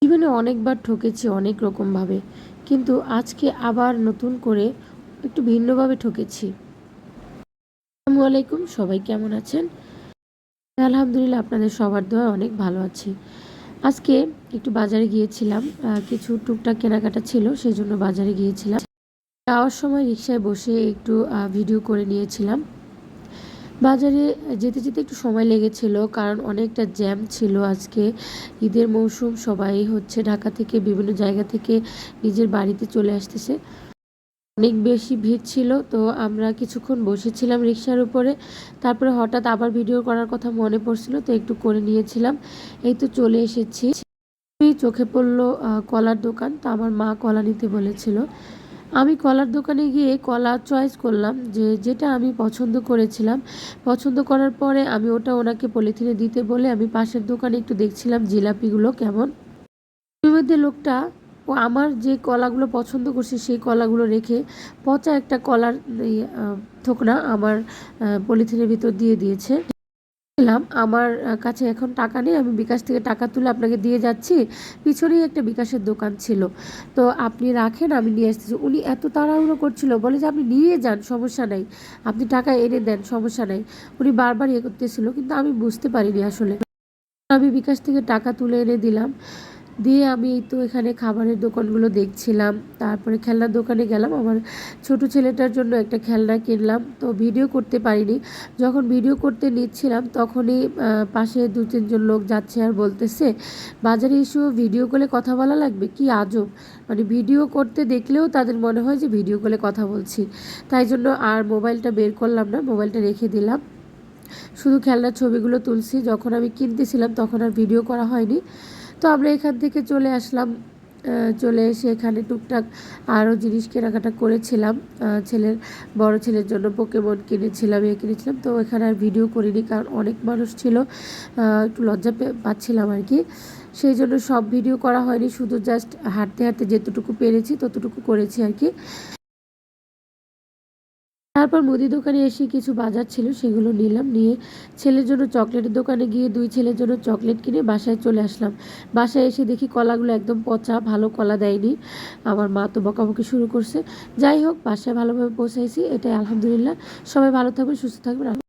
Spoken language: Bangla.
জীবনে অনেকবার ঠকেছি অনেক রকমভাবে, কিন্তু আজকে আবার নতুন করে একটু ভিন্নভাবে ঠকেছি। আসসালামু আলাইকুম, সবাই কেমন আছেন? আলহামদুলিল্লাহ, আপনাদের সবার দোয়ায় অনেক ভালো আছি। আজকে একটু বাজারে গিয়েছিলাম, কিছু টুকটাক কেনাকাটা ছিল, সেই জন্য বাজারে গিয়েছিলাম। যাওয়ার সময় রিক্সায় বসে একটু ভিডিও করে নিয়েছিলাম। বাজারে যেতে যেতে একটু সময় লেগেছিল, কারণ অনেকটা জ্যাম ছিল। আজকে ঈদের মৌসুম, সবাই হচ্ছে ঢাকা থেকে বিভিন্ন জায়গা থেকে নিজের বাড়িতে চলে আসতেছে। অনেক বেশি ভিড় ছিল, তো আমরা কিছুক্ষণ বসেছিলাম রিক্সার উপরে। তারপরে হঠাৎ আবার ভিডিও করার কথা মনে পড়ছিল, তো একটু করে নিয়েছিলাম। এই তো চলে এসেছি। চোখে পড়লো কলার দোকান, তো আমার মা কলা নিতে বলেছিল। আমি কলার দোকানে গিয়ে কলা চয়েস করলাম, যেটা আমি পছন্দ করেছিলাম। পছন্দ করার পরে আমি ওটা ওনাকে পলিথিনে দিতে বলে আমি পাশের দোকানে একটু দেখছিলাম জিলাপিগুলো কেমন। এর মধ্যে লোকটা ও আমার যে কলাগুলো পছন্দ করছে সেই কলাগুলো রেখে পচা একটা কলার থোকনা আমার পলিথিনের ভিতর দিয়ে দিয়েছে। আমার কাছে এখন টাকা নেই, আমি বিকাশ থেকে টাকা তুলে আপনাকে দিয়ে যাচ্ছি। পিছনেই একটা বিকাশের দোকান ছিল, তো আপনি রাখেন, আমি নিয়ে আসতেছি। উনি এত তাড়াহুড়ো করছিল, বলে যে আপনি নিয়ে যান, সমস্যা নাই, আপনি টাকা এনে দেন, সমস্যা নাই। উনি বারবার ইয়ে করতেছিল, কিন্তু আমি বুঝতে পারিনি আসলে। আমি বিকাশ থেকে টাকা তুলে এনে দিলাম। দিয়ে আমি তো এখানে খাবারের দোকানগুলো দেখছিলাম, তারপরে খেলনার দোকানে গেলাম। আমার ছোট ছেলেটার জন্য একটা খেলনা কিনলাম, তো ভিডিও করতে পারিনি। যখন ভিডিও করতে নিচ্ছিলাম তখনই পাশে 2-3 জন লোক যাচ্ছে আর বলতেছে, বাজারে এসেও ভিডিও কলে কথা বলা লাগবে, কি আজব। মানে ভিডিও করতে দেখলেও তাদের মনে হয় যে ভিডিও কলে কথা বলছি। তাই জন্য আর মোবাইলটা বের করলাম না, মোবাইলটা রেখে দিলাম। শুধু খেলনার ছবিগুলো তুলছি। যখন আমি কিনতেছিলাম তখন আর ভিডিও করা হয়নি। তো আমরা এখান থেকে চলে আসলাম। চলে এসে এখানে টুকটাক আরও জিনিস কেনাকাটা করেছিলাম। বড় ছেলের জন্য পোকেমন কিনেছিলাম, কিনেছিলাম। তো এখানে আর ভিডিও করিনি, কারণ অনেক মানুষ ছিল, একটু লজ্জা পাচ্ছিলাম আর কি। সেই জন্য সব ভিডিও করা হয়নি, শুধু জাস্ট হাঁটতে হাঁটতে যেতটুকু পেরেছি ততটুকু করেছি আর কি। তারপর মুদি দোকানে এসে কিছু বাজার ছিল সেগুলো নিলাম, নিয়ে ছেলের জন্য চকলেটের দোকানে গিয়ে 2 ছেলের জন্য চকলেট কিনে বাসায় চলে আসলাম। বাসায় এসে দেখি কলাগুলো একদম পচা, ভালো কলা দেয়নি। আমার মা তো বকাবকি শুরু করছে। যাই হোক, বাসায় ভালোভাবে পৌঁছাইছি, এটাই আলহামদুলিল্লাহ। সবাই ভালো থাকবেন, সুস্থ থাকবেন।